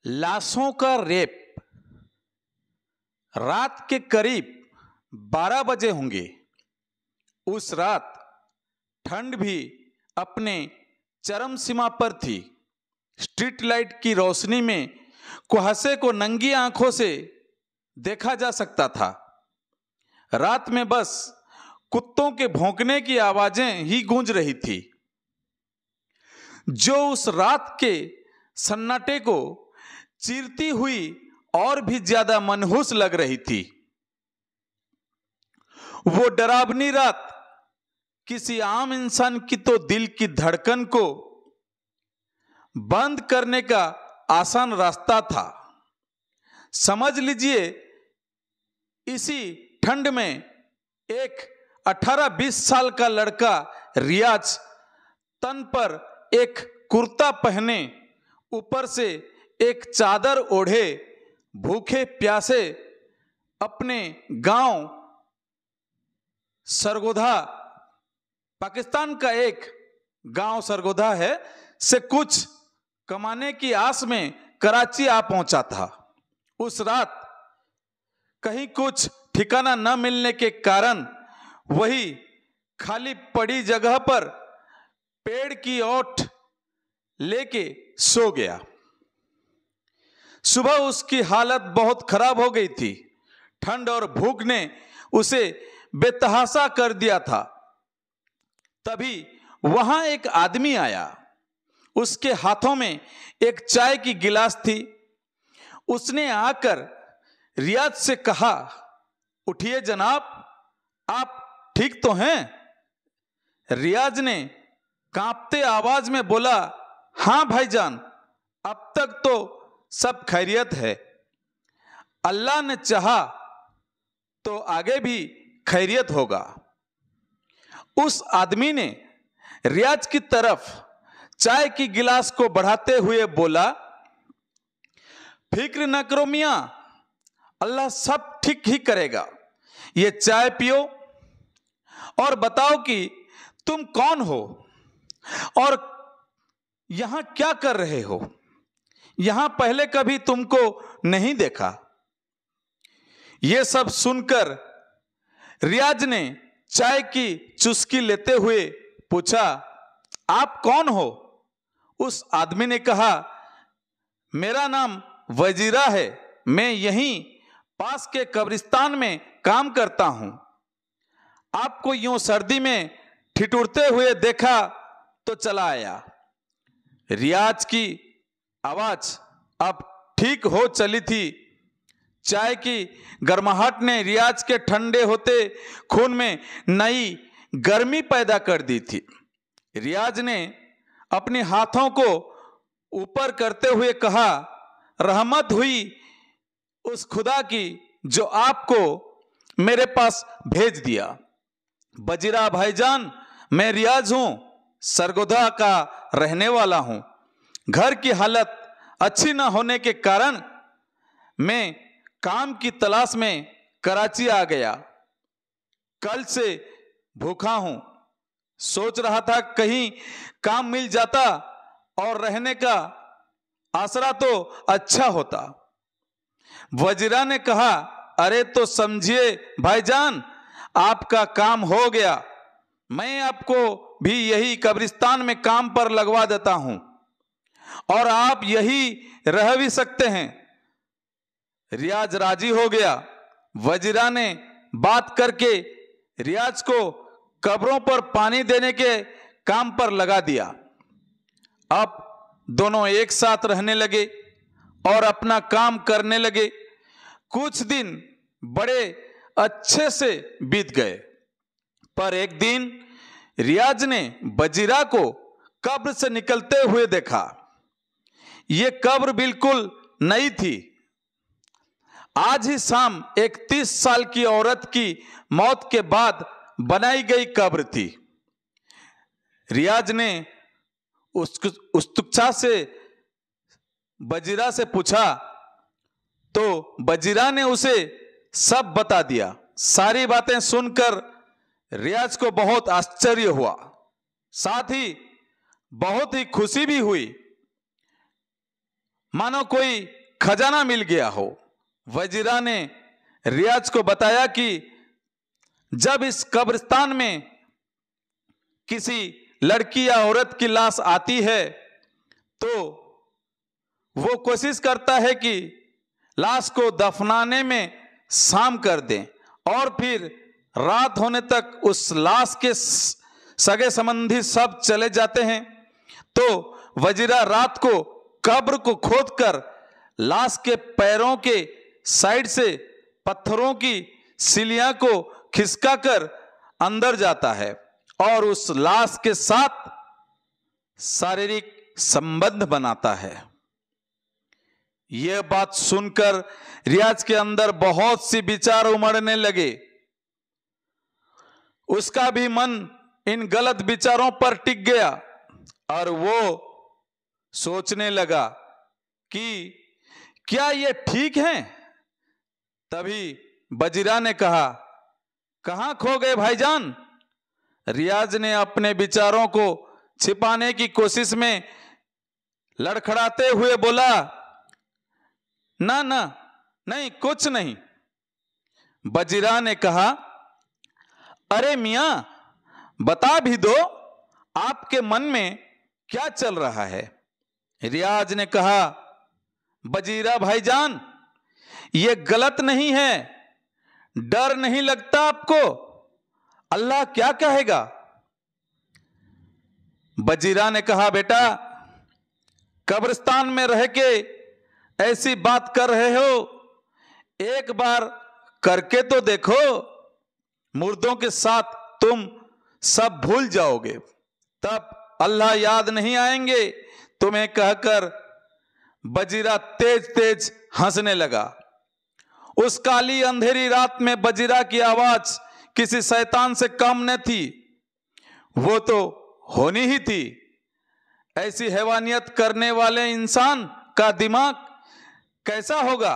लाशों का रेप रात के करीब 12 बजे होंगे। उस रात ठंड भी अपने चरम सीमा पर थी। स्ट्रीट लाइट की रोशनी में कुहासे को नंगी आंखों से देखा जा सकता था। रात में बस कुत्तों के भौंकने की आवाजें ही गूंज रही थी, जो उस रात के सन्नाटे को चीरती हुई और भी ज्यादा मनहूस लग रही थी। वो डरावनी रात किसी आम इंसान की तो दिल की धड़कन को बंद करने का आसान रास्ता था। समझ लीजिए, इसी ठंड में एक 18-20 साल का लड़का रियाज तन पर एक कुर्ता पहने, ऊपर से एक चादर ओढ़े, भूखे प्यासे अपने गांव सरगोधा, पाकिस्तान का एक गांव सरगोधा है, से कुछ कमाने की आस में कराची आ पहुंचा था। उस रात कहीं कुछ ठिकाना न मिलने के कारण वही खाली पड़ी जगह पर पेड़ की ओट लेके सो गया। सुबह उसकी हालत बहुत खराब हो गई थी। ठंड और भूख ने उसे बेतहाशा कर दिया था। तभी वहां एक आदमी आया। उसके हाथों में एक चाय की गिलास थी। उसने आकर रियाज से कहा, उठिए जनाब, आप ठीक तो हैं? रियाज ने कांपते आवाज में बोला, हां भाईजान, अब तक तो सब खैरियत है। अल्लाह ने चाहा तो आगे भी खैरियत होगा। उस आदमी ने रियाज की तरफ चाय की गिलास को बढ़ाते हुए बोला, फिक्र न करो मियां, अल्लाह सब ठीक ही करेगा। ये चाय पियो और बताओ कि तुम कौन हो और यहां क्या कर रहे हो। यहां पहले कभी तुमको नहीं देखा। यह सब सुनकर रियाज ने चाय की चुस्की लेते हुए पूछा, आप कौन हो? उस आदमी ने कहा, मेरा नाम वजीरा है, मैं यहीं पास के कब्रिस्तान में काम करता हूं। आपको यूं सर्दी में ठिठुरते हुए देखा तो चला आया। रियाज की आवाज अब ठीक हो चली थी। चाय की गर्माहट ने रियाज के ठंडे होते खून में नई गर्मी पैदा कर दी थी। रियाज ने अपने हाथों को ऊपर करते हुए कहा, रहमत हुई उस खुदा की जो आपको मेरे पास भेज दिया। वजीरा भाईजान, मैं रियाज हूं, सरगोधा का रहने वाला हूं। घर की हालत अच्छी न होने के कारण मैं काम की तलाश में कराची आ गया। कल से भूखा हूं। सोच रहा था कहीं काम मिल जाता और रहने का आसरा तो अच्छा होता। वजीरा ने कहा, अरे तो समझिए भाईजान, आपका काम हो गया। मैं आपको भी यही कब्रिस्तान में काम पर लगवा देता हूं और आप यही रह भी सकते हैं। रियाज राजी हो गया। वजीरा ने बात करके रियाज को कब्रों पर पानी देने के काम पर लगा दिया। अब दोनों एक साथ रहने लगे और अपना काम करने लगे। कुछ दिन बड़े अच्छे से बीत गए, पर एक दिन रियाज ने वजीरा को कब्र से निकलते हुए देखा। यह कब्र बिल्कुल नई थी। आज ही शाम एक 30 साल की औरत की मौत के बाद बनाई गई कब्र थी। रियाज ने उत्सुकता से वजीरा से पूछा तो वजीरा ने उसे सब बता दिया। सारी बातें सुनकर रियाज को बहुत आश्चर्य हुआ, साथ ही बहुत ही खुशी भी हुई। मानो कोई खजाना मिल गया हो। वजीरा ने रियाज को बताया कि जब इस कब्रिस्तान में किसी लड़की या औरत की लाश आती है तो वो कोशिश करता है कि लाश को दफनाने में शाम कर दें और फिर रात होने तक उस लाश के सगे संबंधी सब चले जाते हैं। तो वजीरा रात को कब्र को खोदकर लाश के पैरों के साइड से पत्थरों की सिलियां को खिसकाकर अंदर जाता है और उस लाश के साथ शारीरिक संबंध बनाता है। यह बात सुनकर रियाज के अंदर बहुत सी विचार उमड़ने लगे। उसका भी मन इन गलत विचारों पर टिक गया और वो सोचने लगा कि क्या ये ठीक है। तभी वजीरा ने कहा, कहां खो गए भाईजान? रियाज ने अपने विचारों को छिपाने की कोशिश में लड़खड़ाते हुए बोला, ना ना, नहीं, कुछ नहीं। वजीरा ने कहा, अरे मियां, बता भी दो, आपके मन में क्या चल रहा है? रियाज ने कहा, वजीरा भाईजान, यह गलत नहीं है, डर नहीं लगता आपको? अल्लाह क्या कहेगा? वजीरा ने कहा, बेटा, कब्रिस्तान में रह के ऐसी बात कर रहे हो, एक बार करके तो देखो, मुर्दों के साथ तुम सब भूल जाओगे, तब अल्लाह याद नहीं आएंगे, तुम्हें कहकर वजीरा तेज तेज हंसने लगा। उस काली अंधेरी रात में वजीरा की आवाज किसी शैतान से कम न थी, वो तो होनी ही थी। ऐसी हैवानियत करने वाले इंसान का दिमाग कैसा होगा?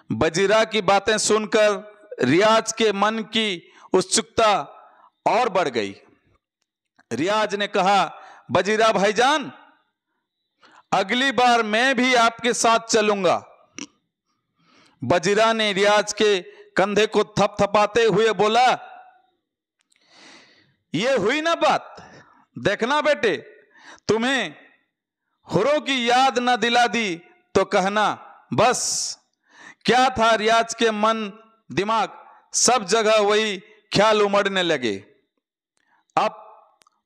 वजीरा की बातें सुनकर रियाज के मन की उत्सुकता और बढ़ गई। रियाज ने कहा, वजीरा भाईजान, अगली बार मैं भी आपके साथ चलूंगा। वजीरा ने रियाज के कंधे को थपथपाते हुए बोला, ये हुई ना बात, देखना बेटे, तुम्हें हुरों की याद न दिला दी तो कहना। बस क्या था, रियाज के मन दिमाग सब जगह वही ख्याल उमड़ने लगे। अब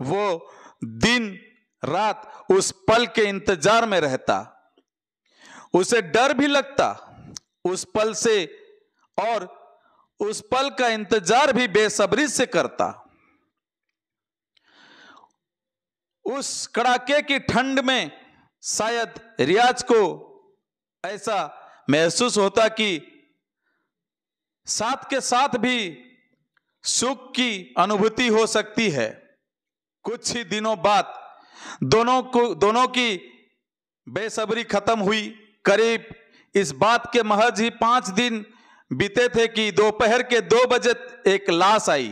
वो दिन रात उस पल के इंतजार में रहता, उसे डर भी लगता उस पल से, और उस पल का इंतजार भी बेसब्री से करता। उस कड़ाके की ठंड में शायद रियाज को ऐसा महसूस होता कि साथ के साथ भी सुख की अनुभूति हो सकती है। कुछ ही दिनों बाद दोनों की बेसब्री खत्म हुई। करीब इस बात के महज ही 5 दिन बीते थे कि दोपहर के 2 बजे एक लाश आई।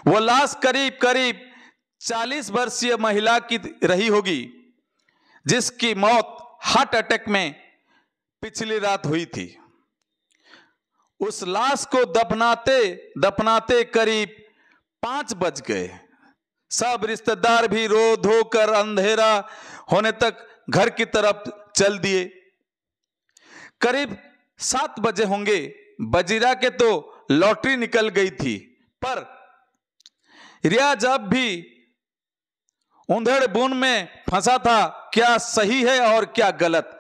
वो लाश करीब करीब 40 वर्षीय महिला की रही होगी, जिसकी मौत हार्ट अटैक में पिछली रात हुई थी। उस लाश को दफनाते दफनाते करीब 5 बज गए। सब रिश्तेदार भी रो धो कर अंधेरा होने तक घर की तरफ चल दिए। करीब 7 बजे होंगे। वजीरा के तो लॉटरी निकल गई थी, पर रियाज अब भी उंधेड़ बुन में फंसा था, क्या सही है और क्या गलत।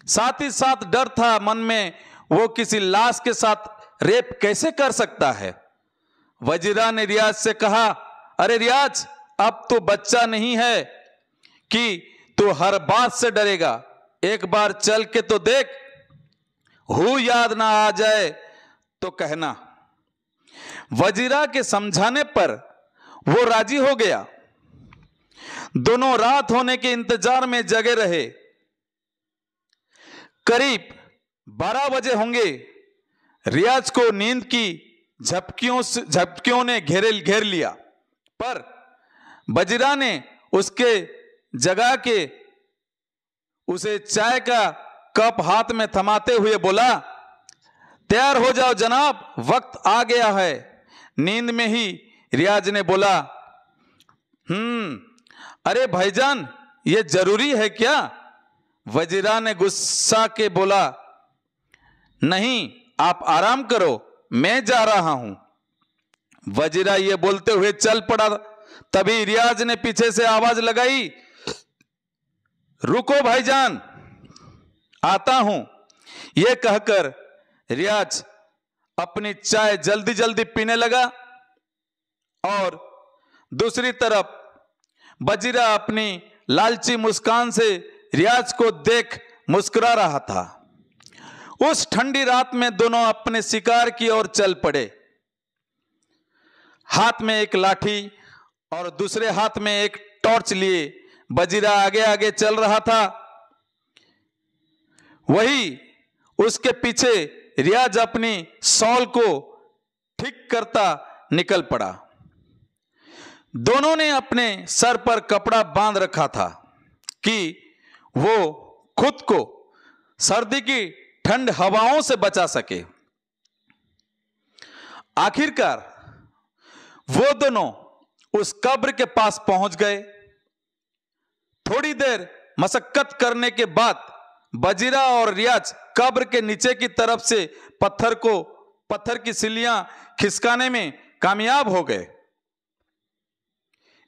साथ ही साथ डर था मन में, वो किसी लाश के साथ रेप कैसे कर सकता है। वजीरा ने रियाज से कहा, अरे रियाज, अब तो बच्चा नहीं है कि तू हर बात से डरेगा, एक बार चल के तो देख, हूं याद ना आ जाए तो कहना। वजीरा के समझाने पर वो राजी हो गया। दोनों रात होने के इंतजार में जगे रहे। करीब 12 बजे होंगे। रियाज को नींद की झपकियों ने घेर लिया, पर वजीरा ने उसके जगा के उसे चाय का कप हाथ में थमाते हुए बोला, तैयार हो जाओ जनाब, वक्त आ गया है। नींद में ही रियाज ने बोला, अरे भाईजान, ये जरूरी है क्या? वजीरा ने गुस्सा के बोला, नहीं, आप आराम करो, मैं जा रहा हूं। वजीरा ये बोलते हुए चल पड़ा। तभी रियाज ने पीछे से आवाज लगाई, रुको भाईजान, आता हूं। यह कहकर रियाज अपनी चाय जल्दी जल्दी पीने लगा और दूसरी तरफ वजीरा अपनी लालची मुस्कान से रियाज को देख मुस्कुरा रहा था। उस ठंडी रात में दोनों अपने शिकार की ओर चल पड़े। हाथ में एक लाठी और दूसरे हाथ में एक टॉर्च लिए वजीरा आगे आगे चल रहा था। वही उसके पीछे रियाज अपनी शॉल को ठीक करता निकल पड़ा। दोनों ने अपने सर पर कपड़ा बांध रखा था कि वो खुद को सर्दी की ठंड हवाओं से बचा सके। आखिरकार वो दोनों उस कब्र के पास पहुंच गए। थोड़ी देर मशक्कत करने के बाद वजीरा और रियाज कब्र के नीचे की तरफ से पत्थर की सिल्लियां खिसकाने में कामयाब हो गए।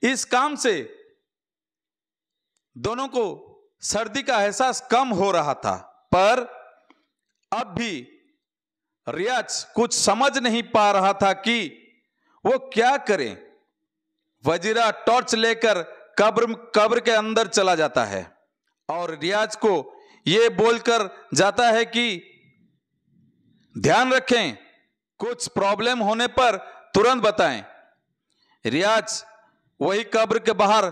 इस काम से दोनों को सर्दी का एहसास कम हो रहा था, पर अब भी रियाज कुछ समझ नहीं पा रहा था कि वो क्या करे। वजीरा टॉर्च लेकर कब्र के अंदर चला जाता है और रियाज को यह बोलकर जाता है कि ध्यान रखें, कुछ प्रॉब्लम होने पर तुरंत बताएं। रियाज वही कब्र के बाहर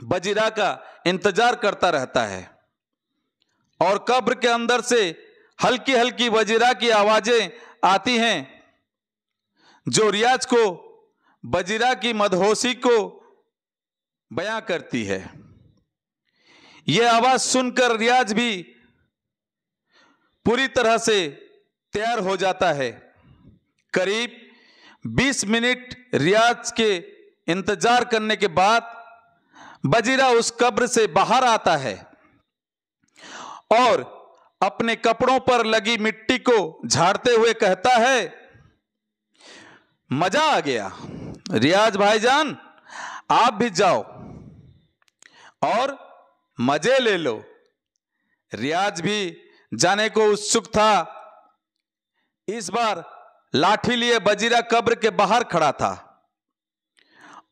वजीरा का इंतजार करता रहता है और कब्र के अंदर से हल्की हल्की वजीरा की आवाजें आती हैं जो रियाज को वजीरा की मदहोशी को बयां करती है। यह आवाज सुनकर रियाज भी पूरी तरह से तैयार हो जाता है। करीब 20 मिनट रियाज के इंतजार करने के बाद वजीरा उस कब्र से बाहर आता है और अपने कपड़ों पर लगी मिट्टी को झाड़ते हुए कहता है, मजा आ गया। रियाज भाईजान, आप भी जाओ और मजे ले लो। रियाज भी जाने को उत्सुक था। इस बार लाठी लिए वजीरा कब्र के बाहर खड़ा था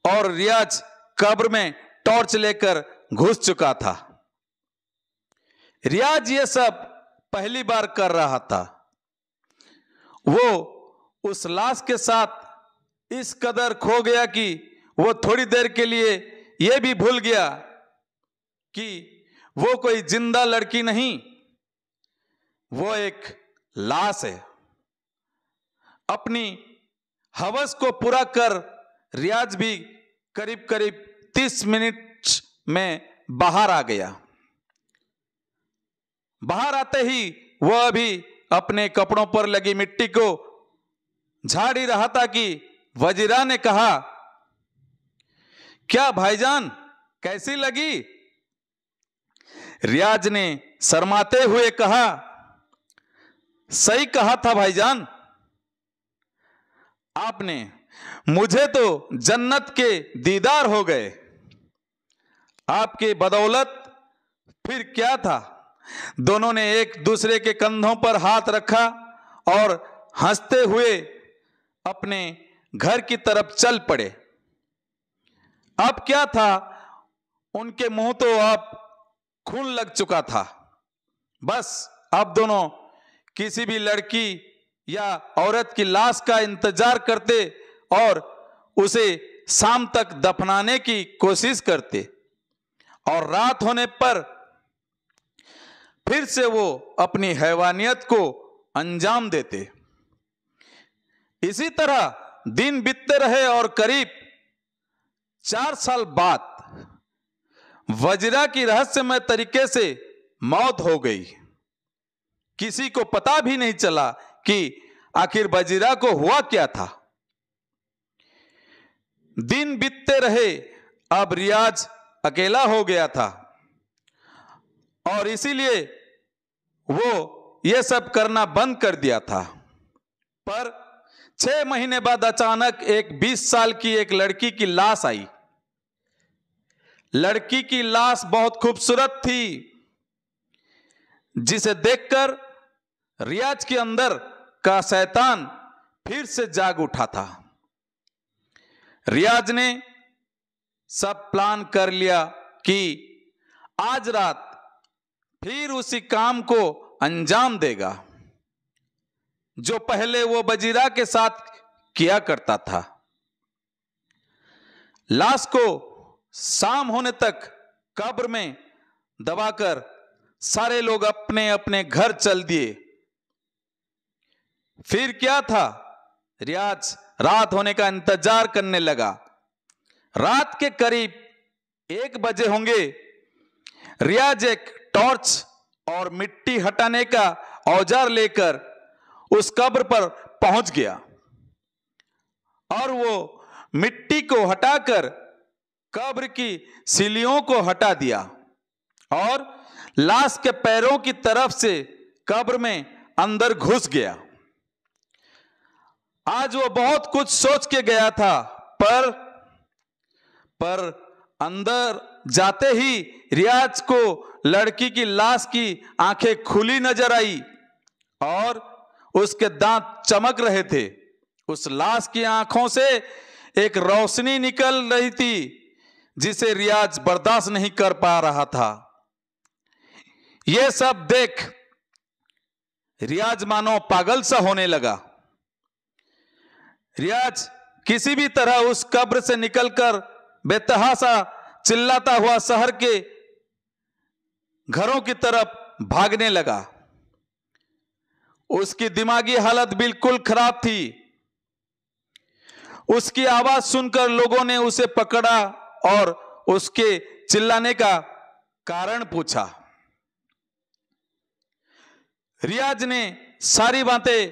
और रियाज कब्र में टॉर्च लेकर घुस चुका था। रियाज ये सब पहली बार कर रहा था। वो उस लाश के साथ इस कदर खो गया कि वो थोड़ी देर के लिए यह भी भूल गया कि वो कोई जिंदा लड़की नहीं, वो एक लाश है। अपनी हवस को पूरा कर रियाज भी करीब करीब 30 मिनट में बाहर आ गया। बाहर आते ही वह भी अपने कपड़ों पर लगी मिट्टी को झाड़ ही रहा था कि वजीरा ने कहा, क्या भाईजान, कैसी लगी? रियाज ने शर्माते हुए कहा, सही कहा था भाईजान, आपने, मुझे तो जन्नत के दीदार हो गए। आपकी बदौलत फिर क्या था। दोनों ने एक दूसरे के कंधों पर हाथ रखा और हंसते हुए अपने घर की तरफ चल पड़े। अब क्या था, उनके मुंह तो अब खून लग चुका था। बस अब दोनों किसी भी लड़की या औरत की लाश का इंतजार करते और उसे शाम तक दफनाने की कोशिश करते और रात होने पर फिर से वो अपनी हैवानियत को अंजाम देते। इसी तरह दिन बीतते रहे और करीब 4 साल बाद वजीरा की रहस्यमय तरीके से मौत हो गई। किसी को पता भी नहीं चला कि आखिर बजीरा को हुआ क्या था। दिन बीतते रहे, अब रियाज अकेला हो गया था और इसीलिए वो ये सब करना बंद कर दिया था। पर 6 महीने बाद अचानक एक 20 साल की एक लड़की की लाश आई। लड़की की लाश बहुत खूबसूरत थी, जिसे देखकर रियाज के अंदर का शैतान फिर से जाग उठा था। रियाज ने सब प्लान कर लिया कि आज रात फिर उसी काम को अंजाम देगा जो पहले वो बजीरा के साथ किया करता था। लाश को शाम होने तक कब्र में दबाकर सारे लोग अपने अपने घर चल दिए। फिर क्या था, रियाज रात होने का इंतजार करने लगा। रात के करीब 1 बजे होंगे। रियाज एक टॉर्च और मिट्टी हटाने का औजार लेकर उस कब्र पर पहुंच गया और वो मिट्टी को हटाकर कब्र की सीलियों को हटा दिया और लाश के पैरों की तरफ से कब्र में अंदर घुस गया। आज वो बहुत कुछ सोच के गया था, पर अंदर जाते ही रियाज को लड़की की लाश की आंखें खुली नजर आई और उसके दांत चमक रहे थे। उस लाश की आंखों से एक रोशनी निकल रही थी जिसे रियाज बर्दाश्त नहीं कर पा रहा था। यह सब देख रियाज मानो पागल सा होने लगा। रियाज किसी भी तरह उस कब्र से निकलकर बेतहासा चिल्लाता हुआ शहर के घरों की तरफ भागने लगा। उसकी दिमागी हालत बिल्कुल खराब थी। उसकी आवाज सुनकर लोगों ने उसे पकड़ा और उसके चिल्लाने का कारण पूछा। रियाज ने सारी बातें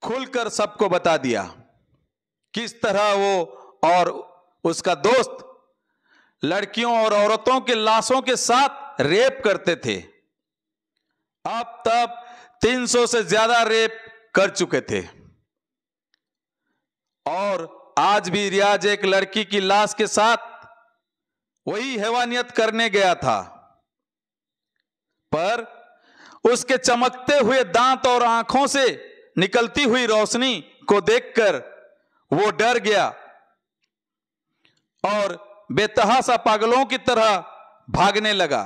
खुलकर सबको बता दिया, किस तरह वो और उसका दोस्त लड़कियों और औरतों के लाशों के साथ रेप करते थे। अब तक 300 से ज्यादा रेप कर चुके थे और आज भी रियाज एक लड़की की लाश के साथ वही हैवानियत करने गया था। पर उसके चमकते हुए दांत और आंखों से निकलती हुई रोशनी को देखकर वो डर गया और बेतहासा पागलों की तरह भागने लगा।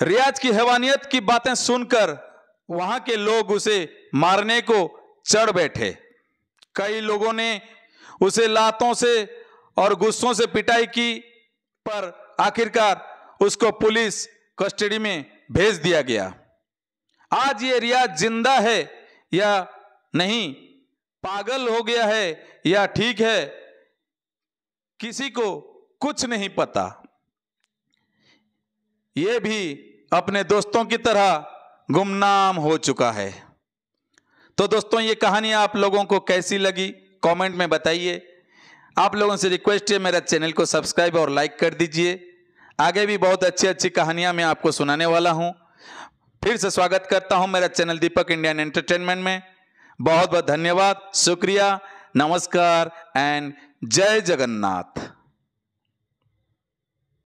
रियाज की हैवानियत की बातें सुनकर वहां के लोग उसे मारने को चढ़ बैठे। कई लोगों ने उसे लातों से और गुस्सों से पिटाई की, पर आखिरकार उसको पुलिस कस्टडी में भेज दिया गया। आज ये रियाज जिंदा है या नहीं, पागल हो गया है या ठीक है, किसी को कुछ नहीं पता। ये भी अपने दोस्तों की तरह गुमनाम हो चुका है। तो दोस्तों, ये कहानी आप लोगों को कैसी लगी कमेंट में बताइए। आप लोगों से रिक्वेस्ट है, मेरा चैनल को सब्सक्राइब और लाइक कर दीजिए। आगे भी बहुत अच्छी अच्छी कहानियां मैं आपको सुनाने वाला हूं। फिर से स्वागत करता हूं मेरा चैनल दीपक इंडियन एंटरटेनमेंट में। बहुत बहुत धन्यवाद, शुक्रिया, नमस्कार एंड जय जगन्नाथ।